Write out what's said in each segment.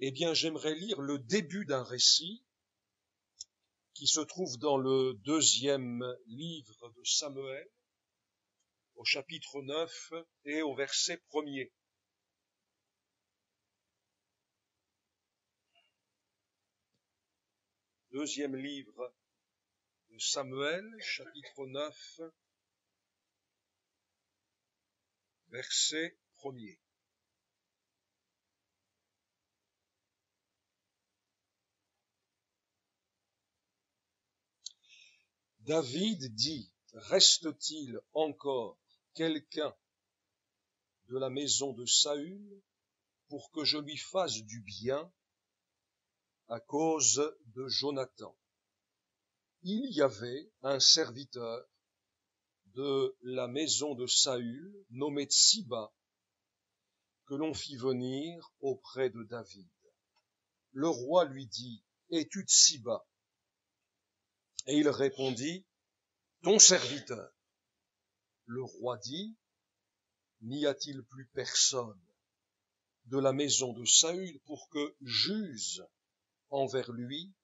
Eh bien, j'aimerais lire le début d'un récit qui se trouve dans le 2e livre de Samuel, au chapitre 9 et au verset 1er. Deuxième livre de Samuel, chapitre 9, verset 1er. David dit, reste-t-il encore quelqu'un de la maison de Saül pour que je lui fasse du bien à cause de Jonathan? Il y avait un serviteur de la maison de Saül, nommé Tsiba, que l'on fit venir auprès de David. Le roi lui dit, es-tu Tsiba? Et il répondit, ton serviteur. Le roi dit, n'y a-t-il plus personne de la maison de Saül pour que j'use envers lui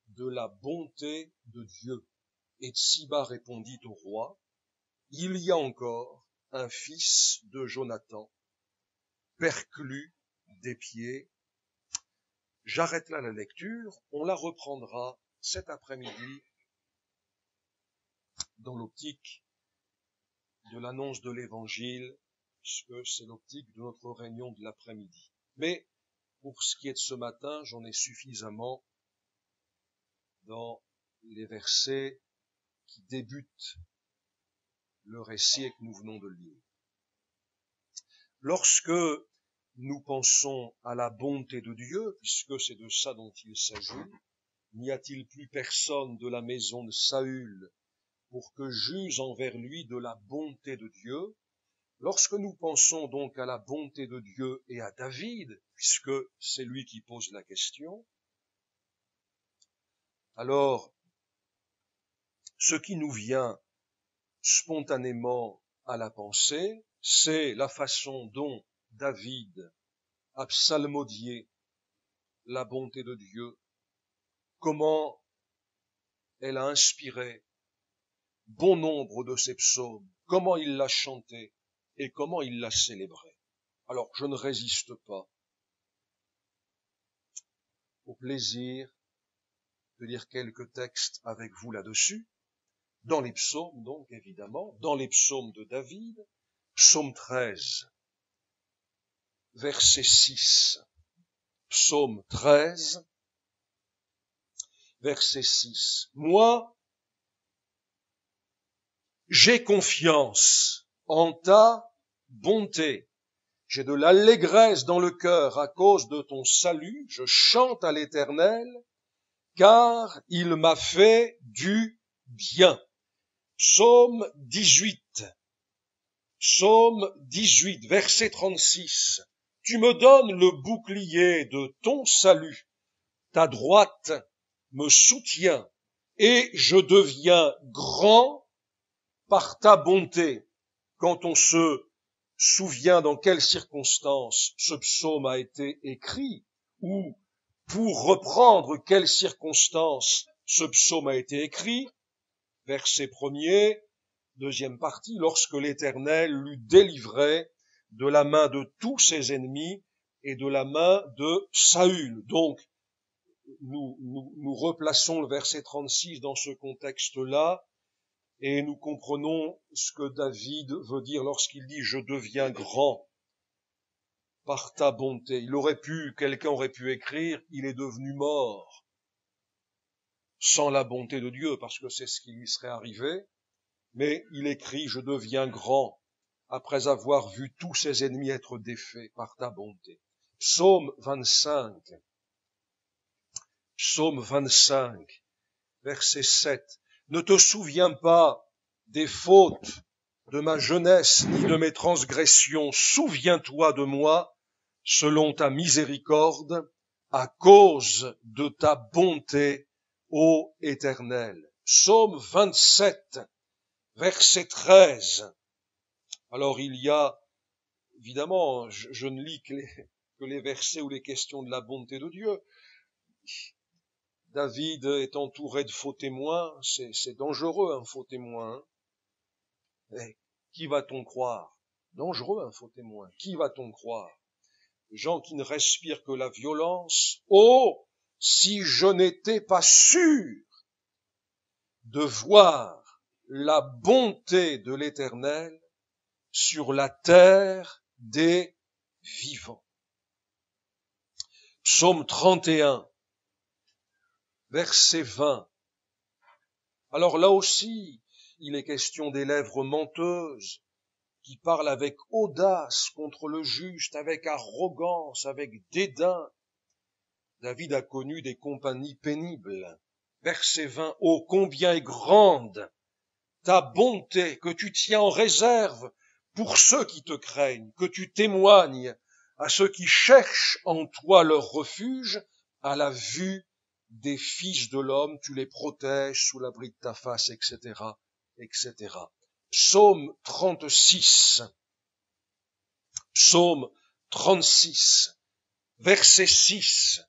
de la bonté de Dieu? Et Tsiba répondit au roi, il y a encore un fils de Jonathan, perclus des pieds. J'arrête là la lecture, on la reprendra cet après-midi dans l'optique de l'annonce de l'évangile, puisque c'est l'optique de notre réunion de l'après-midi. Mais pour ce qui est de ce matin, j'en ai suffisamment dans les versets qui débutent le récit que nous venons de lire. Lorsque nous pensons à la bonté de Dieu, puisque c'est de ça dont il s'agit, n'y a-t-il plus personne de la maison de Saül pour que j'use envers lui de la bonté de Dieu? Lorsque nous pensons donc à la bonté de Dieu et à David, puisque c'est lui qui pose la question, alors ce qui nous vient spontanément à la pensée, c'est la façon dont David a psalmodié la bonté de Dieu, comment elle a inspiré bon nombre de ses psaumes, comment il l'a chanté et comment il l'a célébré. Alors, je ne résiste pas au plaisir de lire quelques textes avec vous là-dessus, dans les psaumes donc, évidemment, dans les psaumes de David, psaume 13, verset 6, psaume 13, verset 6. Moi, j'ai confiance en ta bonté. J'ai de l'allégresse dans le cœur à cause de ton salut. Je chante à l'Éternel, car il m'a fait du bien. Psaume 18, verset 36. Tu me donnes le bouclier de ton salut. Ta droite me soutient et je deviens grand par ta bonté. Quand on se souvient dans quelles circonstances ce psaume a été écrit, ou pour reprendre quelles circonstances ce psaume a été écrit, verset 1er, deuxième partie, lorsque l'Éternel l'eut délivré de la main de tous ses ennemis et de la main de Saül. Donc, nous replaçons le verset 36 dans ce contexte-là, et nous comprenons ce que David veut dire lorsqu'il dit « Je deviens grand par ta bonté ». Quelqu'un aurait pu écrire « Il est devenu mort sans la bonté de Dieu », parce que c'est ce qui lui serait arrivé. Mais il écrit « Je deviens grand après avoir vu tous ses ennemis être défaits par ta bonté ». Psaume 25, verset 7. Ne te souviens pas des fautes de ma jeunesse ni de mes transgressions. Souviens-toi de moi selon ta miséricorde, à cause de ta bonté, ô Éternel. Psaume 27, verset 13. Alors il y a, évidemment, je ne lis que que les versets ou les questions de la bonté de Dieu. David est entouré de faux témoins, c'est dangereux un faux témoin. Et qui va-t-on croire? Dangereux un faux témoin. Qui va-t-on croire? Des gens qui ne respirent que la violence. Oh, si je n'étais pas sûr de voir la bonté de l'Éternel sur la terre des vivants. Psaume 31, verset 20. Alors là aussi, il est question des lèvres menteuses qui parlent avec audace contre le juste, avec arrogance, avec dédain. David a connu des compagnies pénibles. Verset 20. Oh, combien est grande ta bonté que tu tiens en réserve pour ceux qui te craignent, que tu témoignes à ceux qui cherchent en toi leur refuge, à la vue des fils de l'homme, tu les protèges sous l'abri de ta face, etc., etc. Psaume 36. Psaume 36, verset 6.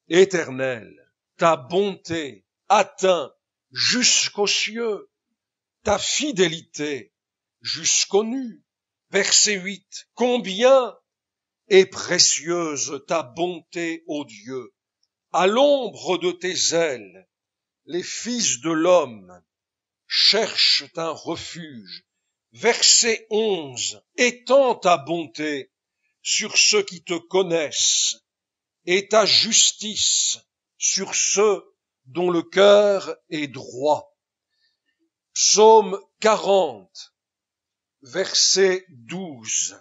Éternel, ta bonté atteint jusqu'aux cieux, ta fidélité jusqu'aux nues. Verset 8. Combien est précieuse ta bonté, ô Dieu! À l'ombre de tes ailes, les fils de l'homme cherchent un refuge. Verset 11. Étends ta bonté sur ceux qui te connaissent et ta justice sur ceux dont le cœur est droit. Psaume 40, verset 12.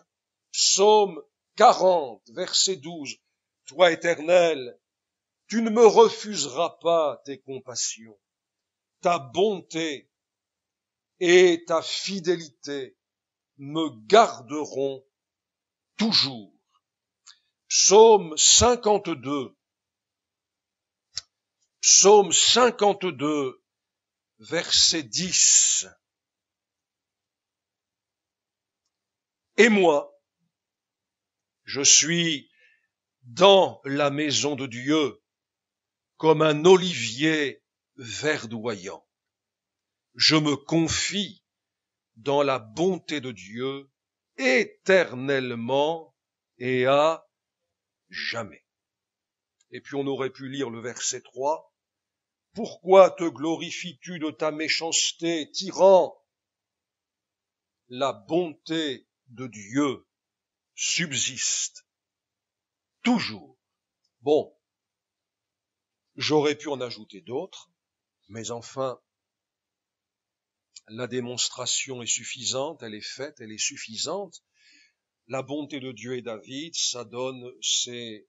Psaume 40, verset 12. Toi, Éternel, tu ne me refuseras pas tes compassions. Ta bonté et ta fidélité me garderont toujours. Psaume 52. Psaume 52, verset 10. Et moi, je suis dans la maison de Dieu comme un olivier verdoyant. Je me confie dans la bonté de Dieu éternellement et à jamais. Et puis on aurait pu lire le verset 3. Pourquoi te glorifies-tu de ta méchanceté, tyran? La bonté de Dieu subsiste toujours. Bon, j'aurais pu en ajouter d'autres, mais enfin, la démonstration est suffisante, elle est faite, elle est suffisante. La bonté de Dieu et David, ça donne ces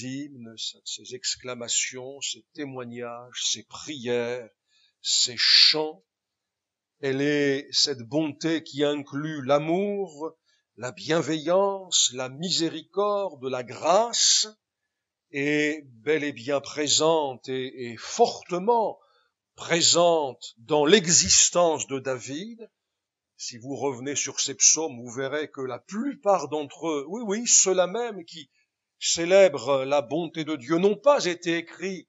hymnes, ces exclamations, ces témoignages, ces prières, ces chants. Elle est cette bonté qui inclut l'amour, la bienveillance, la miséricorde, la grâce, est bel et bien présente et fortement présente dans l'existence de David. Si vous revenez sur ces psaumes, vous verrez que la plupart d'entre eux, oui, ceux-là même qui célèbrent la bonté de Dieu, n'ont pas été écrits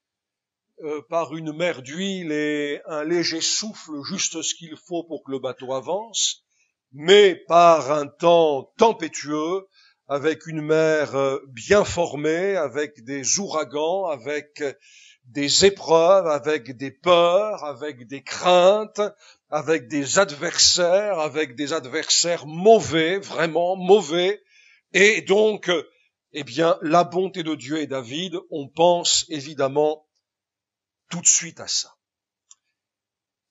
par une mer d'huile et un léger souffle, juste ce qu'il faut pour que le bateau avance, mais par un temps tempétueux, avec une mer bien formée, avec des ouragans, avec des épreuves, avec des peurs, avec des craintes, avec des adversaires mauvais, vraiment mauvais. Et donc, la bonté de Dieu et David, on pense évidemment tout de suite à ça.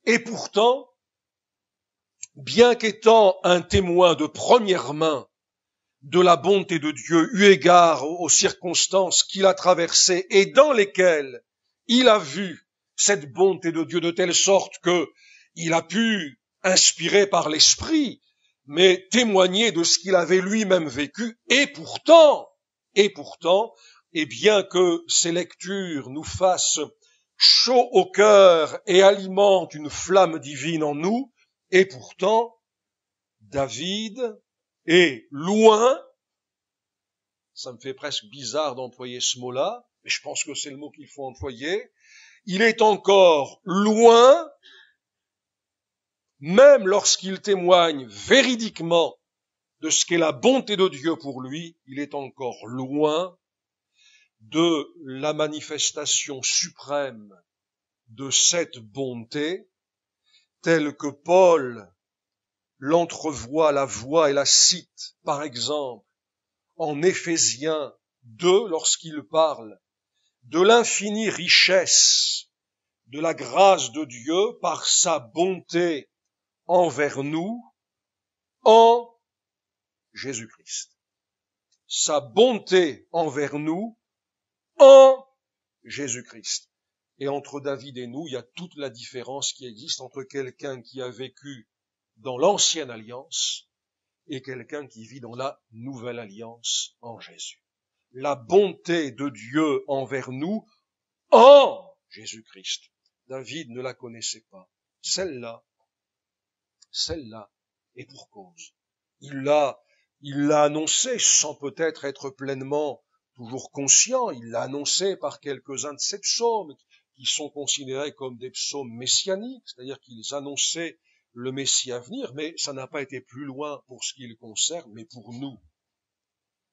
Et pourtant, bien qu'étant un témoin de première main de la bonté de Dieu, eu égard aux circonstances qu'il a traversées et dans lesquelles il a vu cette bonté de Dieu de telle sorte que il a pu, inspiré par l'Esprit, mais témoigner de ce qu'il avait lui-même vécu, et pourtant, et bien que ces lectures nous fassent chaud au cœur et alimentent une flamme divine en nous, et pourtant, David est loin ça me fait presque bizarre d'employer ce mot-là, mais je pense que c'est le mot qu'il faut employer, il est encore loin, même lorsqu'il témoigne véridiquement de ce qu'est la bonté de Dieu pour lui, il est encore loin de la manifestation suprême de cette bonté, telle que Paul l'entrevoit, la voit et la cite, par exemple, en Éphésiens 2, lorsqu'il parle de l'infinie richesse de la grâce de Dieu par sa bonté envers nous en Jésus-Christ. Sa bonté envers nous en Jésus-Christ. Et entre David et nous, il y a toute la différence qui existe entre quelqu'un qui a vécu dans l'ancienne alliance et quelqu'un qui vit dans la nouvelle alliance en Jésus. La bonté de Dieu envers nous en Jésus-Christ. David ne la connaissait pas. Celle-là, et pour cause. Il l'a annoncé sans peut-être être pleinement toujours conscient. Il l'a annoncé par quelques-uns de ses psaumes qui sont considérés comme des psaumes messianiques, c'est-à-dire qu'ils annonçaient le Messie à venir, mais ça n'a pas été plus loin pour ce qui le concerne, mais pour nous.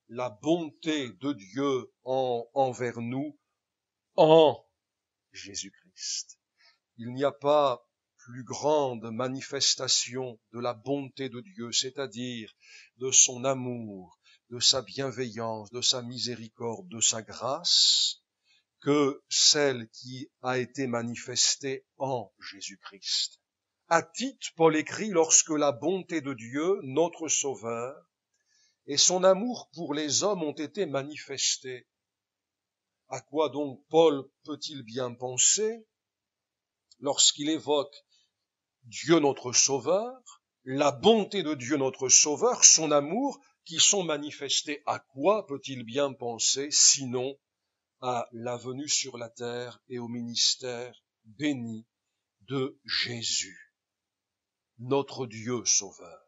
La bonté de Dieu envers nous en Jésus-Christ. Il n'y a pas plus grande manifestation de la bonté de Dieu, c'est-à-dire de son amour, de sa bienveillance, de sa miséricorde, de sa grâce, que celle qui a été manifestée en Jésus-Christ. À Tite, Paul écrit, lorsque la bonté de Dieu, notre Sauveur, et son amour pour les hommes ont été manifestés. À quoi donc Paul peut-il bien penser lorsqu'il évoque Dieu notre Sauveur, la bonté de Dieu notre Sauveur, son amour, qui sont manifestés? À quoi peut-il bien penser, sinon à la venue sur la terre et au ministère béni de Jésus, notre Dieu Sauveur?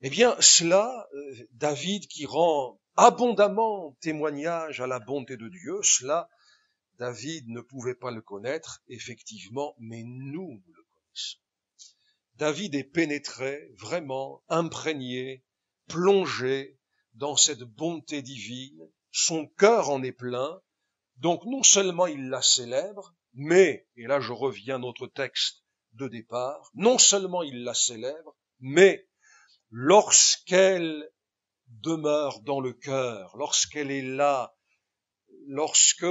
Eh bien, cela, David qui rend abondamment témoignage à la bonté de Dieu, cela, David ne pouvait pas le connaître, effectivement, mais nous le connaissons. David est pénétré, vraiment imprégné, plongé dans cette bonté divine, son cœur en est plein, donc non seulement il la célèbre, mais, et là je reviens à notre texte de départ, non seulement il la célèbre, mais lorsqu'elle demeure dans le cœur, lorsqu'elle est là, lorsque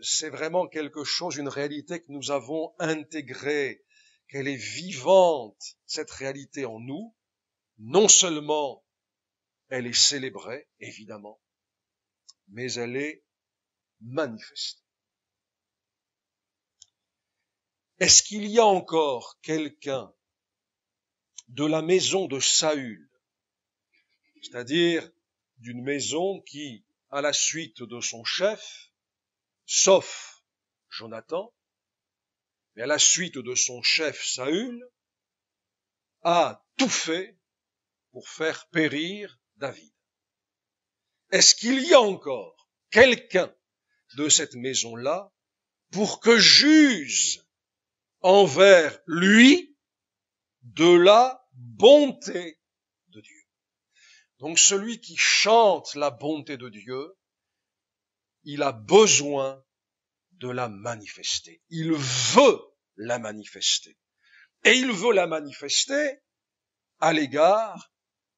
c'est vraiment quelque chose, une réalité que nous avons intégrée, qu'elle est vivante, cette réalité en nous, non seulement elle est célébrée, évidemment, mais elle est manifestée. Est-ce qu'il y a encore quelqu'un de la maison de Saül, c'est-à-dire d'une maison qui, à la suite de son chef, sauf Jonathan, mais à la suite de son chef Saül, a tout fait pour faire périr David? Est-ce qu'il y a encore quelqu'un de cette maison-là pour que juge envers lui de la bonté de Dieu? Donc celui qui chante la bonté de Dieu, il a besoin de la manifester. Il veut la manifester. Et il veut la manifester à l'égard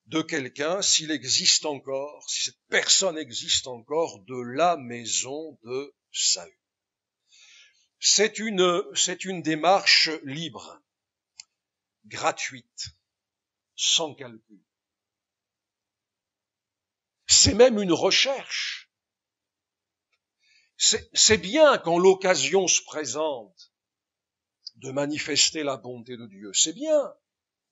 de quelqu'un, s'il existe encore, si cette personne existe encore, de la maison de Saül. C'est une démarche libre, gratuite, sans calcul. C'est même une recherche. C'est bien quand l'occasion se présente de manifester la bonté de Dieu. C'est bien.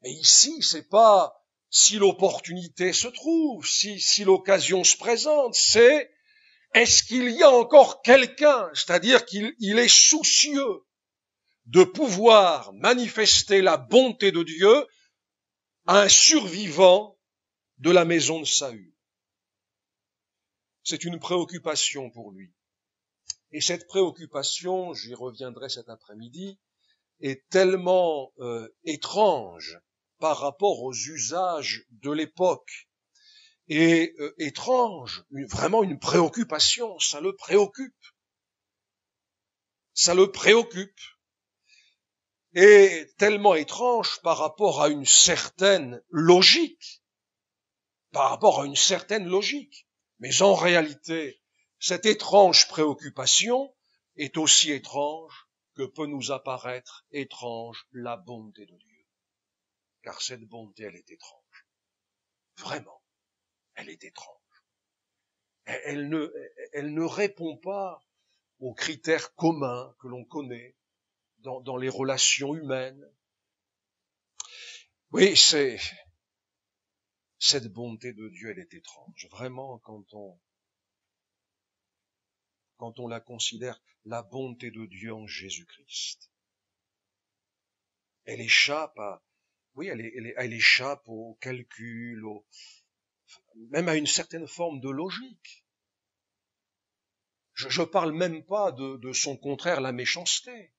Mais ici, c'est pas si l'opportunité se trouve, si l'occasion se présente, c'est est-ce qu'il y a encore quelqu'un, c'est-à-dire qu'il est soucieux de pouvoir manifester la bonté de Dieu à un survivant de la maison de Saül. C'est une préoccupation pour lui. Et cette préoccupation, j'y reviendrai cet après-midi, est tellement étrange par rapport aux usages de l'époque. Et étrange, vraiment une préoccupation, ça le préoccupe. Ça le préoccupe. Et tellement étrange par rapport à une certaine logique. Par rapport à une certaine logique. Mais en réalité, cette étrange préoccupation est aussi étrange que peut nous apparaître étrange la bonté de Dieu. Car cette bonté, elle est étrange. Vraiment, elle est étrange. Elle ne répond pas aux critères communs que l'on connaît dans les relations humaines. Oui, cette bonté de Dieu, elle est étrange. Vraiment, quand on la considère, la bonté de Dieu en Jésus-Christ. Elle échappe elle échappe au calcul, même à une certaine forme de logique. Je parle même pas de son contraire, la méchanceté.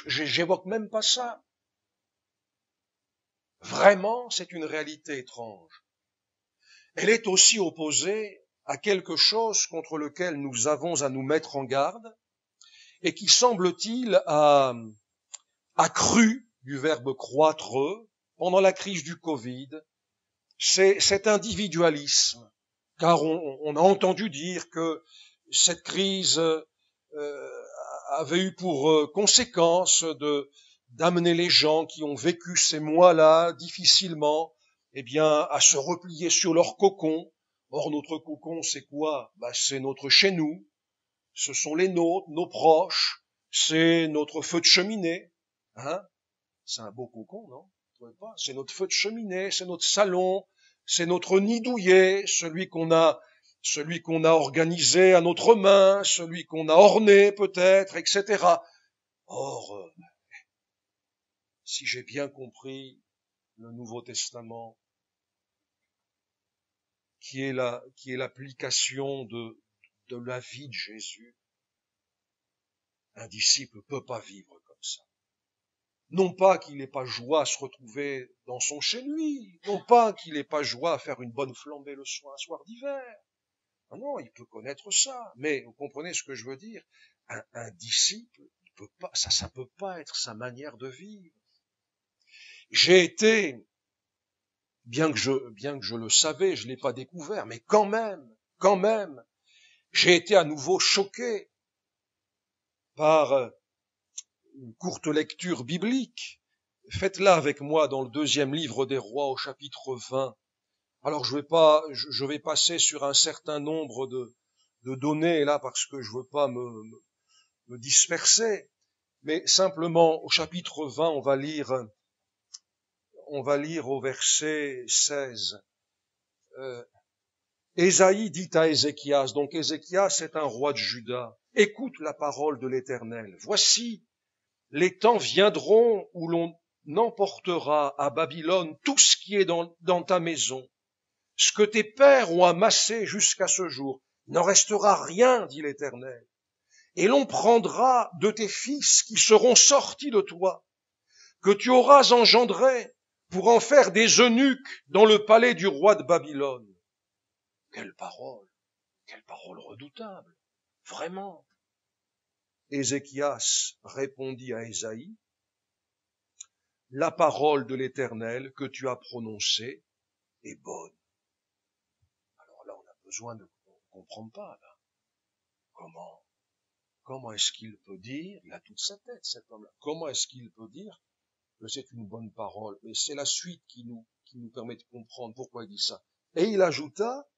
J'évoque même pas ça. Vraiment, c'est une réalité étrange. Elle est aussi opposée à quelque chose contre lequel nous avons à nous mettre en garde et qui, semble-t-il, a accru du verbe croître pendant la crise du Covid. C'est cet individualisme, car on a entendu dire que cette crise avait eu pour conséquence d'amener les gens qui ont vécu ces mois-là difficilement, à se replier sur leur cocon. Or, notre cocon, c'est quoi? C'est notre chez nous, ce sont les nôtres, nos proches, c'est notre feu de cheminée. C'est un beau cocon, non? Vous trouvez pas? C'est notre feu de cheminée, c'est notre salon, c'est notre nid douillet, celui qu'on a organisé à notre main, celui qu'on a orné peut-être, etc. Or, si j'ai bien compris le Nouveau Testament, qui est l'application de la vie de Jésus, un disciple ne peut pas vivre comme ça. Non pas qu'il n'ait pas joie à se retrouver dans son chez lui, non pas qu'il n'ait pas joie à faire une bonne flambée le soir, un soir d'hiver. Non, il peut connaître ça, mais vous comprenez ce que je veux dire? Un disciple, il peut pas, ça peut pas être sa manière de vivre. J'ai été, bien que je le savais, je l'ai pas découvert, mais quand même, j'ai été à nouveau choqué par une courte lecture biblique. Faites-la avec moi dans le 2e livre des Rois au chapitre 20. Alors je vais passer sur un certain nombre de données là parce que je veux pas me disperser, mais simplement au chapitre 20, on va lire au verset 16. Ésaïe dit à Ézéchias, donc Ézéchias est un roi de Juda, écoute la parole de l'Éternel. Voici, les temps viendront où l'on emportera à Babylone tout ce qui est dans ta maison, ce que tes pères ont amassé jusqu'à ce jour. Il n'en restera rien, dit l'Éternel. Et l'on prendra de tes fils qui seront sortis de toi, que tu auras engendrés, pour en faire des eunuques dans le palais du roi de Babylone. Quelle parole redoutable, vraiment. Ézéchias répondit à Ésaïe, la parole de l'Éternel que tu as prononcée est bonne. Alors là, on a besoin on comprend pas, là. Comment est-ce qu'il peut dire, il a toute sa tête, cet homme-là, comment est-ce qu'il peut dire que c'est une bonne parole? Et c'est la suite qui nous permet de comprendre pourquoi il dit ça. Et il ajouta,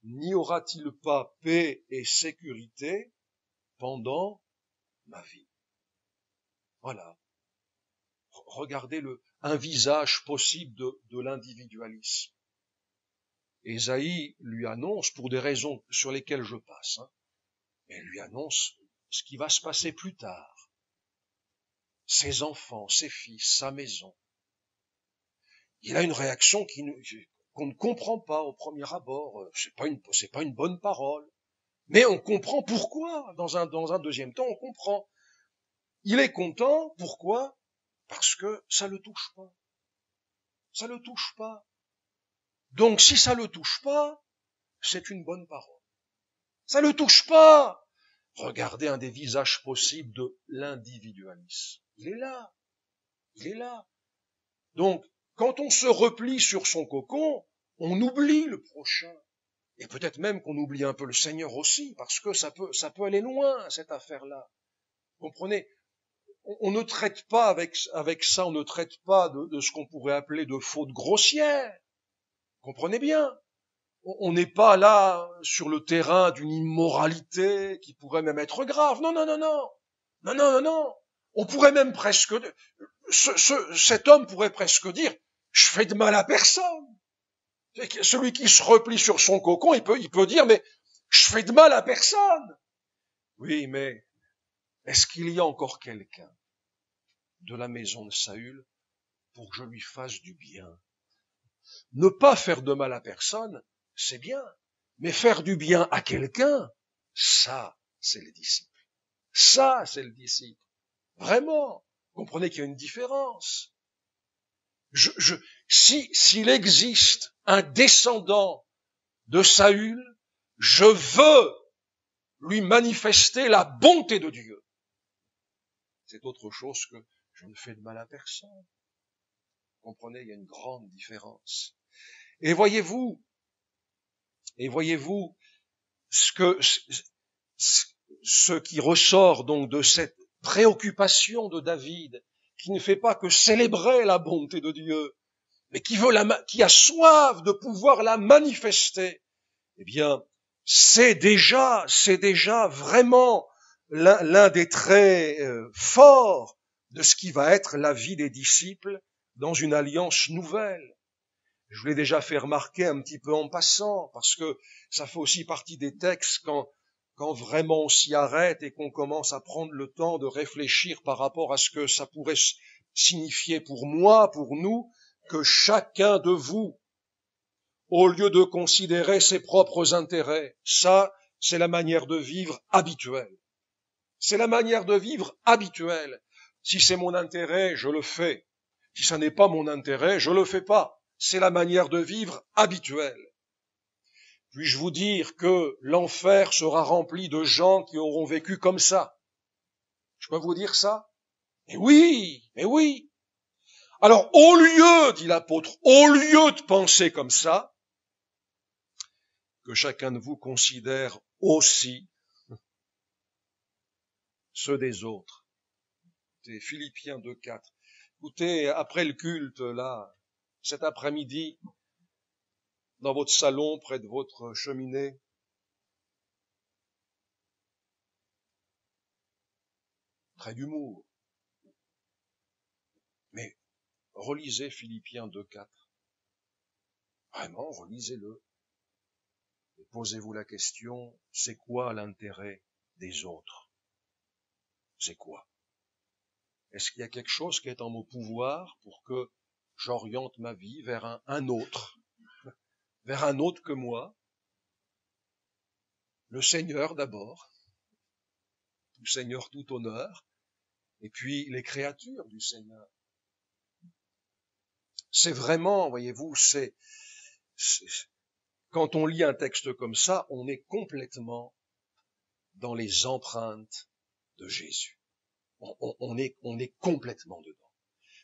n'y aura-t-il pas paix et sécurité pendant ma vie? Voilà. Regardez un visage possible de l'individualisme. Ésaïe lui annonce, pour des raisons sur lesquelles je passe, elle lui annonce ce qui va se passer plus tard. Ses enfants, ses fils, sa maison. Il a une réaction qu'on ne comprend pas au premier abord. C'est pas une bonne parole. Mais on comprend pourquoi. Dans un deuxième temps, on comprend. Il est content. Pourquoi? Parce que ça le touche pas. Ça le touche pas. Donc, si ça le touche pas, c'est une bonne parole. Ça le touche pas. Regardez un des visages possibles de l'individualisme. Il est là. Il est là. Donc, quand on se replie sur son cocon, on oublie le prochain. Et peut-être même qu'on oublie un peu le Seigneur aussi, parce que ça peut aller loin, cette affaire-là. Comprenez? On ne traite pas avec ça, on ne traite pas de ce qu'on pourrait appeler de faute grossière. Comprenez bien? On n'est pas là sur le terrain d'une immoralité qui pourrait même être grave. Non, non, non, non. Non, non, non, non. On pourrait même presque, cet homme pourrait presque dire, je fais de mal à personne. Celui qui se replie sur son cocon, il peut dire, mais je fais de mal à personne. Oui, mais est-ce qu'il y a encore quelqu'un de la maison de Saül pour que je lui fasse du bien? Ne pas faire de mal à personne, c'est bien. Mais faire du bien à quelqu'un, ça, c'est le disciple. Ça, c'est le disciple. Vraiment. Comprenez qu'il y a une différence. S'il existe un descendant de Saül, je veux lui manifester la bonté de Dieu. C'est autre chose que je ne fais de mal à personne. Comprenez, il y a une grande différence. Et voyez-vous, ce qui ressort donc de cette préoccupation de David, qui ne fait pas que célébrer la bonté de Dieu, mais qui a soif de pouvoir la manifester, eh bien, c'est déjà vraiment l'un des traits forts de ce qui va être la vie des disciples dans une alliance nouvelle. Je vous l'ai déjà fait remarquer un petit peu en passant, parce que ça fait aussi partie des textes quand vraiment on s'y arrête et qu'on commence à prendre le temps de réfléchir par rapport à ce que ça pourrait signifier pour moi, pour nous, que chacun de vous, au lieu de considérer ses propres intérêts, ça, c'est la manière de vivre habituelle. C'est la manière de vivre habituelle. Si c'est mon intérêt, je le fais. Si ça n'est pas mon intérêt, je le fais pas. C'est la manière de vivre habituelle. Puis-je vous dire que l'enfer sera rempli de gens qui auront vécu comme ça? Je peux vous dire ça? Mais oui, mais oui. Alors, au lieu, dit l'apôtre, au lieu de penser comme ça, que chacun de vous considère aussi ceux des autres. Écoutez, Philippiens 2,4. Écoutez, après le culte, là, cet après-midi, dans votre salon, près de votre cheminée, très d'humour. Mais relisez Philippiens 2,4. Vraiment, relisez-le. Et posez-vous la question, c'est quoi l'intérêt des autres? C'est quoi? Est-ce qu'il y a quelque chose qui est en mon pouvoir pour que j'oriente ma vie vers un autre, vers un autre que moi? Le Seigneur d'abord, tout Seigneur, tout honneur, et puis les créatures du Seigneur. C'est vraiment, voyez-vous, quand on lit un texte comme ça, on est complètement dans les empreintes de Jésus. On est complètement dedans.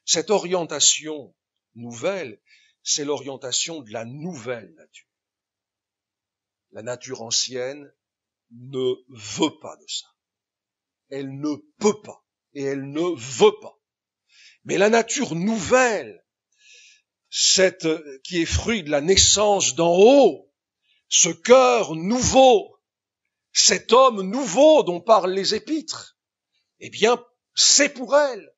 Cette orientation nouvelle, c'est l'orientation de la nouvelle nature. La nature ancienne ne veut pas de ça. Elle ne peut pas et elle ne veut pas. Mais la nature nouvelle, cette qui est fruit de la naissance d'en haut, ce cœur nouveau, cet homme nouveau dont parlent les épîtres, eh bien, c'est pour elle.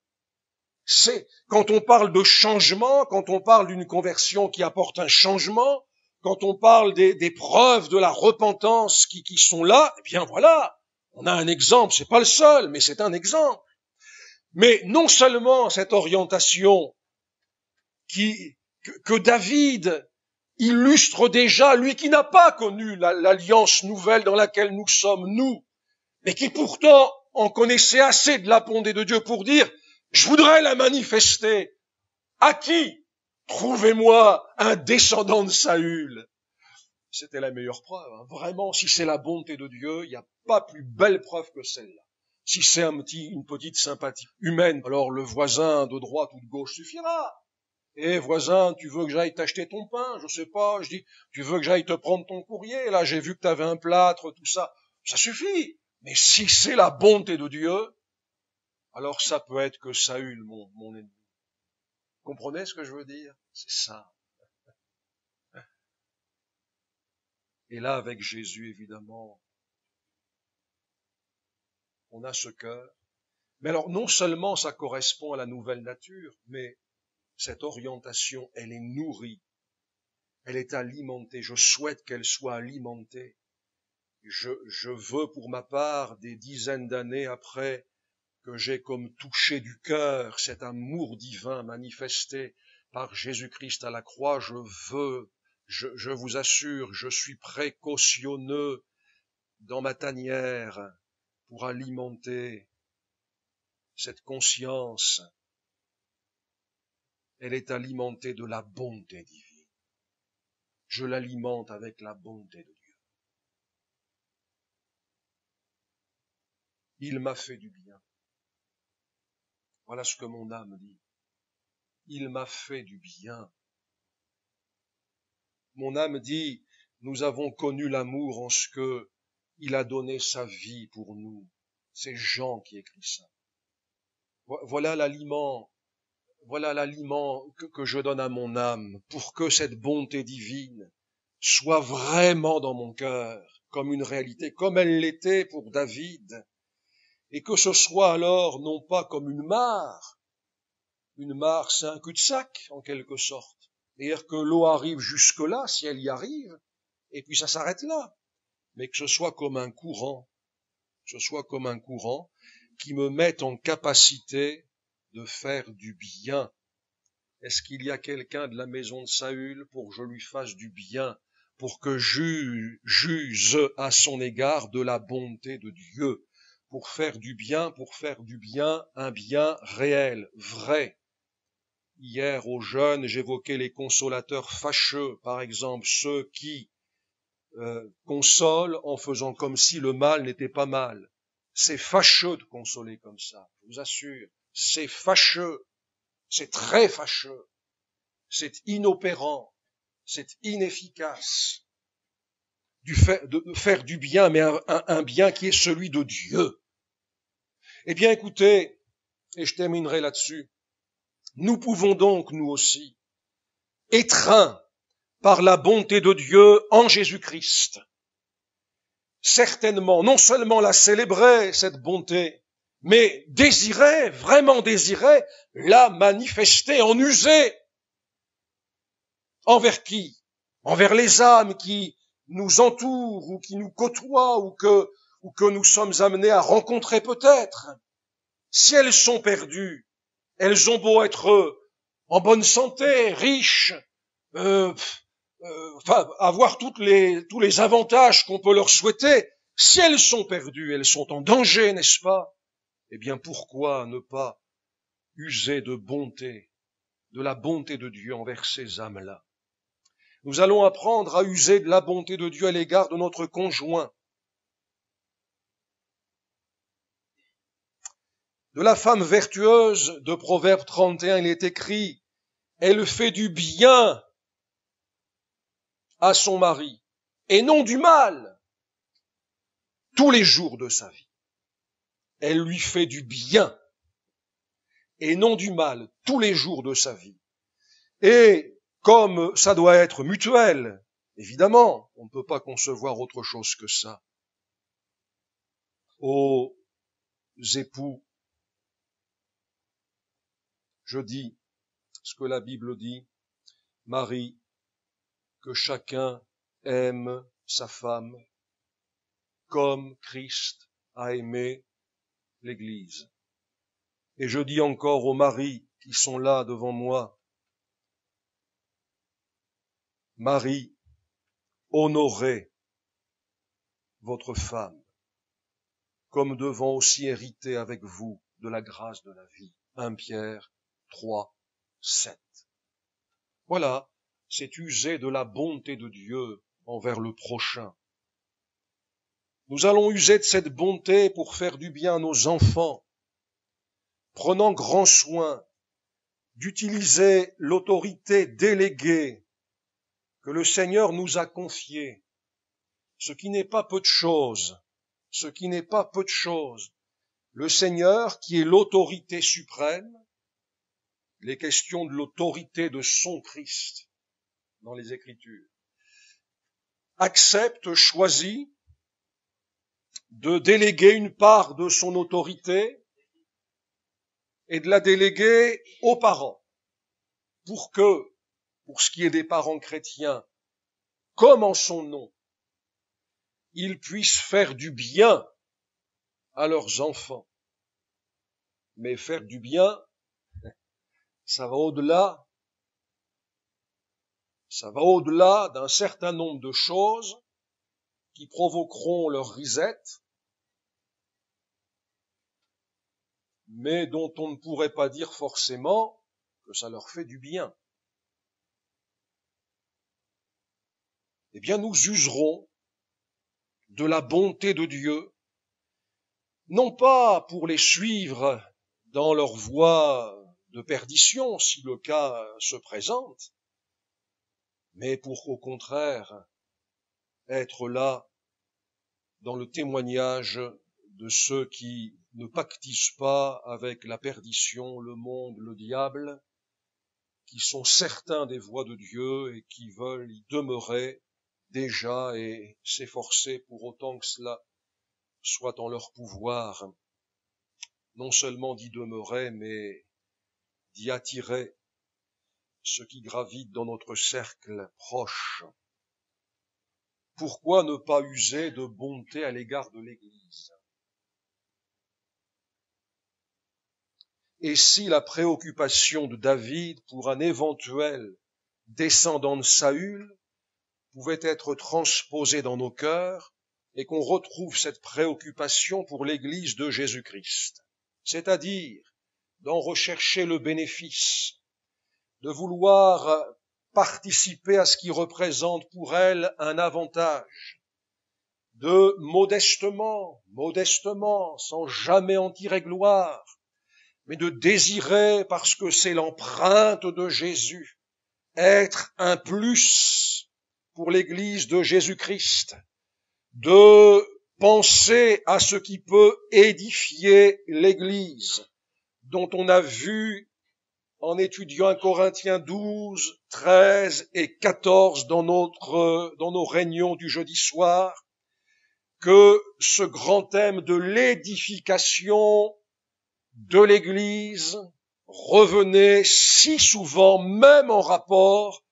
C'est, quand on parle de changement, quand on parle d'une conversion qui apporte un changement, quand on parle des preuves de la repentance qui sont là, eh bien voilà, on a un exemple, c'est pas le seul, mais c'est un exemple. Mais non seulement cette orientation que David illustre déjà, lui qui n'a pas connu l'alliance nouvelle dans laquelle nous sommes, nous, mais qui pourtant en connaissait assez de la bonté de Dieu pour dire, je voudrais la manifester. À qui? Trouvez-moi un descendant de Saül. C'était la meilleure preuve. Hein. Vraiment, si c'est la bonté de Dieu, il n'y a pas plus belle preuve que celle-là. Si c'est une petite sympathie humaine, alors le voisin de droite ou de gauche suffira. Eh, voisin, tu veux que j'aille t'acheter ton pain? Je sais pas. Je dis, tu veux que j'aille te prendre ton courrier? Là, j'ai vu que tu avais un plâtre, tout ça. Ça suffit. Mais si c'est la bonté de Dieu, alors ça peut être que Saül, mon ennemi. Comprenez ce que je veux dire? C'est ça. Et là, avec Jésus, évidemment, on a ce cœur. Mais alors, non seulement ça correspond à la nouvelle nature, mais cette orientation, elle est nourrie, elle est alimentée. Je souhaite qu'elle soit alimentée. Je veux, pour ma part, des dizaines d'années après que j'ai comme touché du cœur cet amour divin manifesté par Jésus-Christ à la croix, je vous assure, je suis précautionneux dans ma tanière pour alimenter cette conscience. Elle est alimentée de la bonté divine. Je l'alimente avec la bonté de Dieu. Il m'a fait du bien. Voilà ce que mon âme dit. Il m'a fait du bien. Mon âme dit, nous avons connu l'amour en ce que il a donné sa vie pour nous. C'est Jean qui écrit ça. Voilà l'aliment que je donne à mon âme pour que cette bonté divine soit vraiment dans mon cœur, comme une réalité, comme elle l'était pour David, et que ce soit alors non pas comme une mare c'est un cul-de-sac en quelque sorte, c'est-à-dire que l'eau arrive jusque-là, si elle y arrive, et puis ça s'arrête là, mais que ce soit comme un courant, qui me mette en capacité de faire du bien. Est-ce qu'il y a quelqu'un de la maison de Saül pour que je lui fasse du bien, pour que j'use à son égard de la bonté de Dieu, pour faire du bien, un bien réel, vrai. Hier, aux jeunes, j'évoquais les consolateurs fâcheux, par exemple, ceux qui consolent en faisant comme si le mal n'était pas mal. C'est fâcheux de consoler comme ça, je vous assure. C'est fâcheux, c'est très fâcheux, c'est inopérant, c'est inefficace de faire du bien, mais un bien qui est celui de Dieu. Eh bien, écoutez, et je terminerai là-dessus, nous pouvons donc, nous aussi, étreints par la bonté de Dieu en Jésus-Christ, certainement, non seulement la célébrer, cette bonté, mais vraiment désirer, la manifester, en user. Envers qui? Envers les âmes qui nous entourent, ou qui nous côtoient, ou que nous sommes amenés à rencontrer peut-être. Si elles sont perdues, elles ont beau être en bonne santé, riches, avoir tous les avantages qu'on peut leur souhaiter, si elles sont perdues, elles sont en danger, n'est-ce pas? Eh bien, pourquoi ne pas user de bonté, de la bonté de Dieu envers ces âmes-là? Nous allons apprendre à user de la bonté de Dieu à l'égard de notre conjoint. De la femme vertueuse de Proverbe 31, il est écrit, elle fait du bien à son mari, et non du mal, tous les jours de sa vie. Elle lui fait du bien, et non du mal, tous les jours de sa vie. Et comme ça doit être mutuel, évidemment, on ne peut pas concevoir autre chose que ça. Aux époux, je dis ce que la Bible dit, Marie, que chacun aime sa femme comme Christ a aimé l'Église. Et je dis encore aux maris qui sont là devant moi, Marie, honorez votre femme, comme devant aussi hériter avec vous de la grâce de la vie. 1 Pierre 3, 7. Voilà, c'est user de la bonté de Dieu envers le prochain. Nous allons user de cette bonté pour faire du bien à nos enfants, prenant grand soin d'utiliser l'autorité déléguée que le Seigneur nous a confiée, ce qui n'est pas peu de choses, Le Seigneur, qui est l'autorité suprême, les questions de l'autorité de son Christ dans les Écritures, choisit de déléguer une part de son autorité et de la déléguer aux parents, pour que, pour ce qui est des parents chrétiens, comme en son nom, ils puissent faire du bien à leurs enfants. Mais faire du bien, ça va au-delà d'un certain nombre de choses qui provoqueront leur risette, mais dont on ne pourrait pas dire forcément que ça leur fait du bien. Eh bien, nous userons de la bonté de Dieu, non pas pour les suivre dans leur voie de perdition, si le cas se présente, mais pour, au contraire, être là dans le témoignage de ceux qui ne pactisent pas avec la perdition, le monde, le diable, qui sont certains des voies de Dieu et qui veulent y demeurer déjà et s'efforcer pour autant que cela soit en leur pouvoir, non seulement d'y demeurer, mais d'y attirer ceux qui gravitent dans notre cercle proche. Pourquoi ne pas user de bonté à l'égard de l'Église? Et si la préoccupation de David pour un éventuel descendant de Saül pouvait être transposée dans nos cœurs et qu'on retrouve cette préoccupation pour l'Église de Jésus-Christ, c'est-à-dire d'en rechercher le bénéfice, de vouloir participer à ce qui représente pour elle un avantage, de modestement, sans jamais en tirer gloire, mais de désirer, parce que c'est l'empreinte de Jésus, être un plus pour l'Église de Jésus-Christ, de penser à ce qui peut édifier l'Église, dont on a vu en étudiant 1 Corinthiens 12, 13 et 14 dans nos réunions du jeudi soir, que ce grand thème de l'édification de l'Église revenait si souvent, même en rapport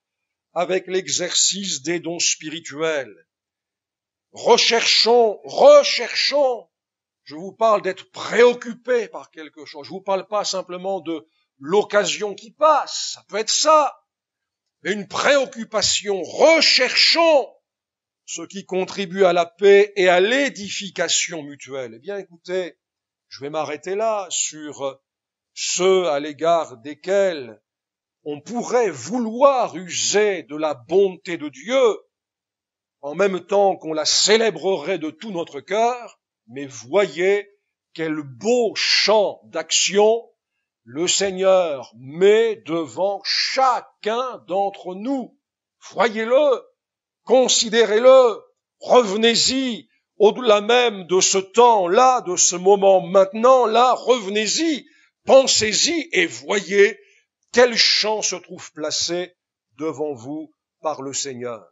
avec l'exercice des dons spirituels. Recherchons, je vous parle d'être préoccupé par quelque chose, je vous parle pas simplement de l'occasion qui passe, ça peut être ça, mais une préoccupation, recherchons ce qui contribue à la paix et à l'édification mutuelle. Eh bien, écoutez, je vais m'arrêter là sur ceux à l'égard desquels on pourrait vouloir user de la bonté de Dieu en même temps qu'on la célébrerait de tout notre cœur, mais voyez quel beau champ d'action le Seigneur met devant chacun d'entre nous. Voyez-le, considérez-le, revenez-y, au-delà même de ce temps-là, de ce moment maintenant-là, revenez-y, pensez-y et voyez quel champ se trouve placé devant vous par le Seigneur.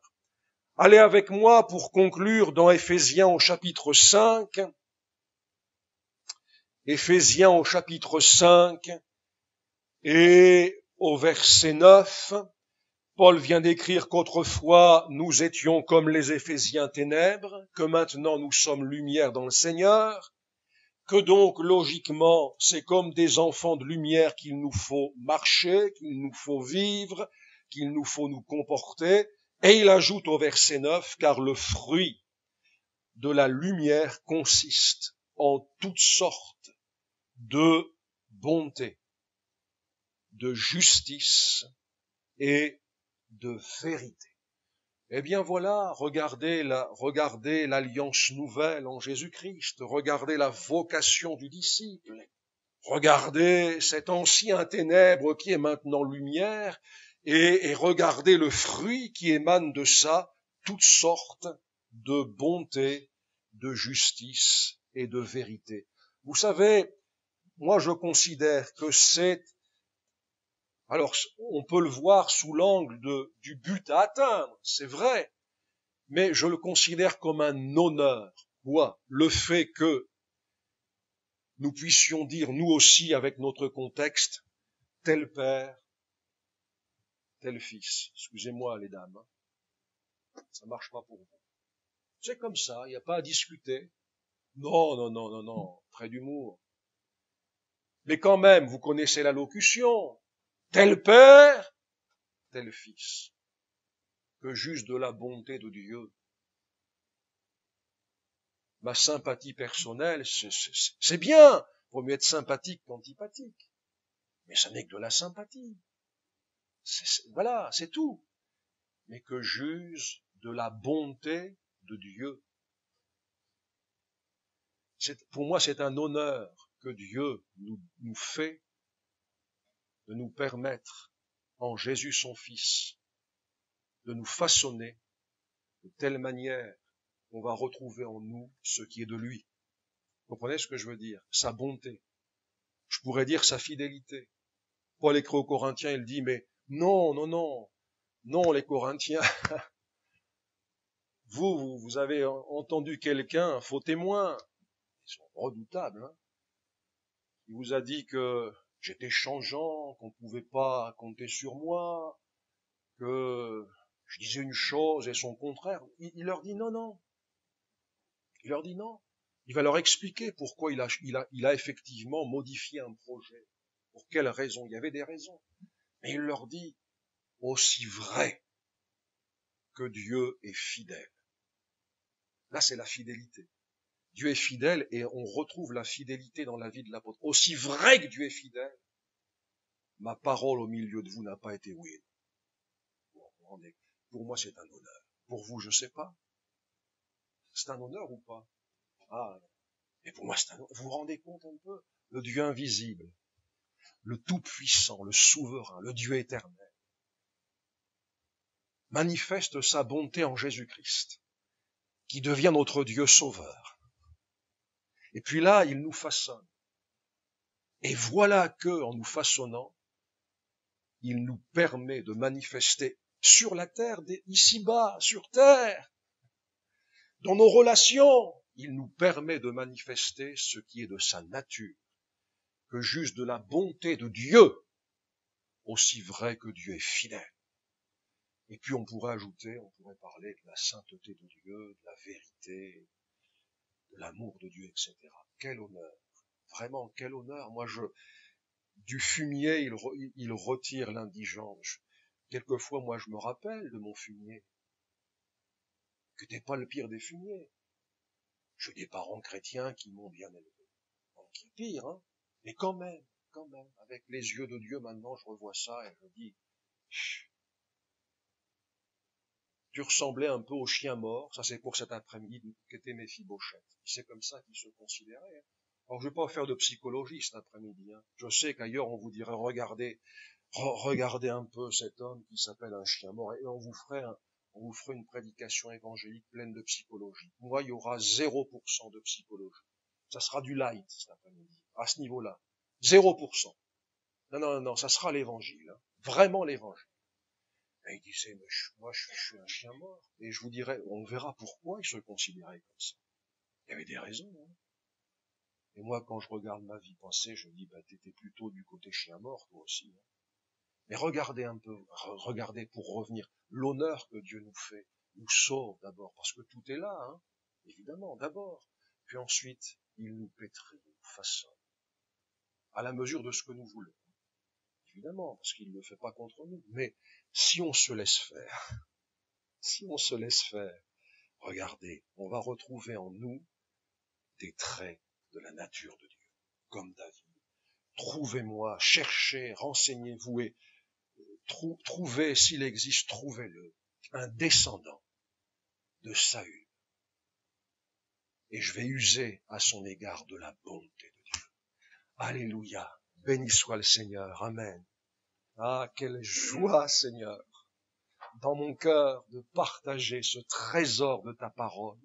Allez avec moi pour conclure dans Éphésiens au chapitre 5. Éphésiens au chapitre 5 et au verset 9. Paul vient d'écrire qu'autrefois nous étions comme les Éphésiens ténèbres, que maintenant nous sommes lumière dans le Seigneur, que donc logiquement c'est comme des enfants de lumière qu'il nous faut marcher, qu'il nous faut vivre, qu'il nous faut nous comporter, Et il ajoute au verset 9, car le fruit de la lumière consiste en toutes sortes de bonté, de justice et de vérité. Eh bien voilà, regardez l'alliance nouvelle en Jésus-Christ, regardez la vocation du disciple, regardez cet ancien ténèbre qui est maintenant lumière, et regardez le fruit qui émane de ça, toutes sortes de bonté, de justice et de vérité. Vous savez, moi je considère que alors on peut le voir sous l'angle du but à atteindre, c'est vrai, mais je le considère comme un honneur. Quoi? Le fait que nous puissions dire, nous aussi, avec notre contexte, tel père, tel fils. Excusez-moi, les dames, hein. Ça marche pas pour vous. C'est comme ça, il n'y a pas à discuter. Non, non, non, non, non, trait d'humour. Mais quand même, vous connaissez la locution. Tel père, tel fils. Que juste de la bonté de Dieu. Ma sympathie personnelle, c'est bien. Vaut mieux être sympathique qu'antipathique. Mais ça n'est que de la sympathie. Voilà, c'est tout. Mais que j'use de la bonté de Dieu. Pour moi, c'est un honneur que Dieu nous fait de nous permettre, en Jésus son Fils, de nous façonner de telle manière qu'on va retrouver en nous ce qui est de lui. Vous comprenez ce que je veux dire? Sa bonté. Je pourrais dire sa fidélité. Paul écrit aux Corinthiens, il dit, mais non, non, non, non, les Corinthiens, vous avez entendu quelqu'un, un faux témoin, ils sont redoutables, hein. Il vous a dit que j'étais changeant, qu'on ne pouvait pas compter sur moi, que je disais une chose et son contraire. Il leur dit non, non. Il leur dit non. Il va leur expliquer pourquoi il a effectivement modifié un projet. Pour quelles raisons? Il y avait des raisons. Mais il leur dit, aussi vrai que Dieu est fidèle. Là, c'est la fidélité. Dieu est fidèle et on retrouve la fidélité dans la vie de l'apôtre. Aussi vrai que Dieu est fidèle, ma parole au milieu de vous n'a pas été oui. Pour moi, c'est un honneur. Pour vous, je sais pas. C'est un honneur ou pas? Ah, mais pour moi, c'est un honneur. Vous vous rendez compte un peu? Le Dieu invisible, le Tout-Puissant, le Souverain, le Dieu éternel, manifeste sa bonté en Jésus-Christ, qui devient notre Dieu sauveur. Et puis là, il nous façonne. Et voilà que, en nous façonnant, il nous permet de manifester sur la terre, ici-bas, sur terre, dans nos relations, il nous permet de manifester ce qui est de sa nature, que juste de la bonté de Dieu, aussi vrai que Dieu est fidèle. Et puis on pourrait parler de la sainteté de Dieu, de la vérité, de l'amour de Dieu, etc. Quel honneur! Vraiment, quel honneur! Moi, du fumier, il retire l'indigent. Quelquefois, moi, je me rappelle de mon fumier, que t'es pas le pire des fumiers. J'ai des parents chrétiens qui m'ont bien élevé. Donc, qui est pire, hein. Mais quand même, avec les yeux de Dieu, maintenant, je revois ça et je dis, tu ressemblais un peu au chien mort. Ça, c'est pour cet après-midi qu'était Méphibosheth. C'est comme ça qu'il se considérait, hein. Alors, je vais pas faire de psychologie cet après-midi, hein. Je sais qu'ailleurs, on vous dirait, regardez un peu cet homme qui s'appelle un chien mort, et on vous ferait une prédication évangélique pleine de psychologie. Moi, il y aura 0% de psychologie. Ça sera du light cet après-midi, à ce niveau-là. 0%. Non, ça sera l'évangile, hein. Vraiment l'évangile. Et il disait, mais moi, je suis un chien mort. Et je vous dirais, on verra pourquoi il se considérait comme ça. Il y avait des raisons, hein. Et moi, quand je regarde ma vie passée, je me dis, t'étais plutôt du côté chien mort, toi aussi, hein. Mais regardez un peu, regardez pour revenir, l'honneur que Dieu nous fait, nous sauve d'abord, parce que tout est là, hein, évidemment, d'abord. Puis ensuite, il nous pétrit, nous façonne, à la mesure de ce que nous voulons. Évidemment, parce qu'il ne le fait pas contre nous. Mais si on se laisse faire, si on se laisse faire, regardez, on va retrouver en nous des traits de la nature de Dieu, comme David. Trouvez-moi, cherchez, renseignez-vous et trouvez, s'il existe, trouvez-le, un descendant de Saül. Et je vais user à son égard de la bonté de Dieu. Alléluia, béni soit le Seigneur, amen. Ah, quelle joie, Seigneur, dans mon cœur de partager ce trésor de ta parole.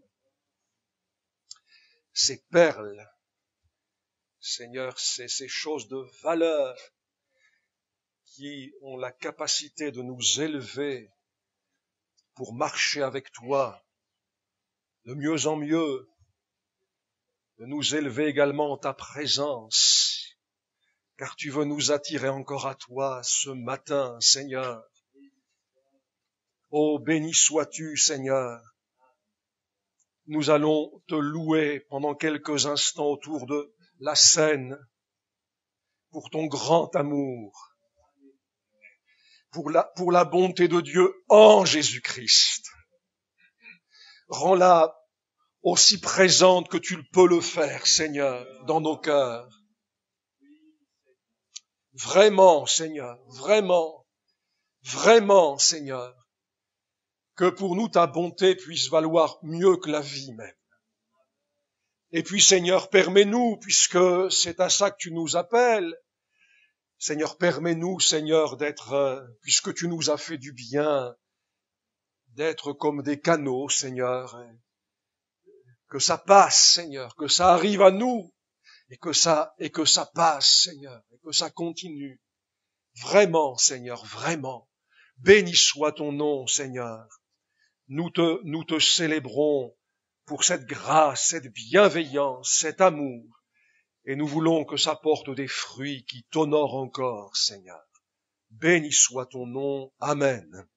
Ces perles, Seigneur, c'est ces choses de valeur qui ont la capacité de nous élever pour marcher avec toi de mieux en mieux, de nous élever également en ta présence, car tu veux nous attirer encore à toi ce matin, Seigneur. Oh, béni sois-tu, Seigneur. Nous allons te louer pendant quelques instants autour de la scène pour ton grand amour, pour la bonté de Dieu en Jésus-Christ. Rends-la aussi présente que tu peux le faire, Seigneur, dans nos cœurs. Vraiment, Seigneur, vraiment, Seigneur, que pour nous ta bonté puisse valoir mieux que la vie même. Et puis, Seigneur, permets-nous, puisque c'est à ça que tu nous appelles, Seigneur, permets-nous, Seigneur, puisque tu nous as fait du bien, d'être comme des canaux, Seigneur, que ça passe, Seigneur, que ça arrive à nous, et que ça passe, Seigneur, et que ça continue. Vraiment, Seigneur, vraiment. Béni soit ton nom, Seigneur. Nous te célébrons pour cette grâce, cette bienveillance, cet amour. Et nous voulons que ça porte des fruits qui t'honorent encore, Seigneur. Béni soit ton nom. Amen.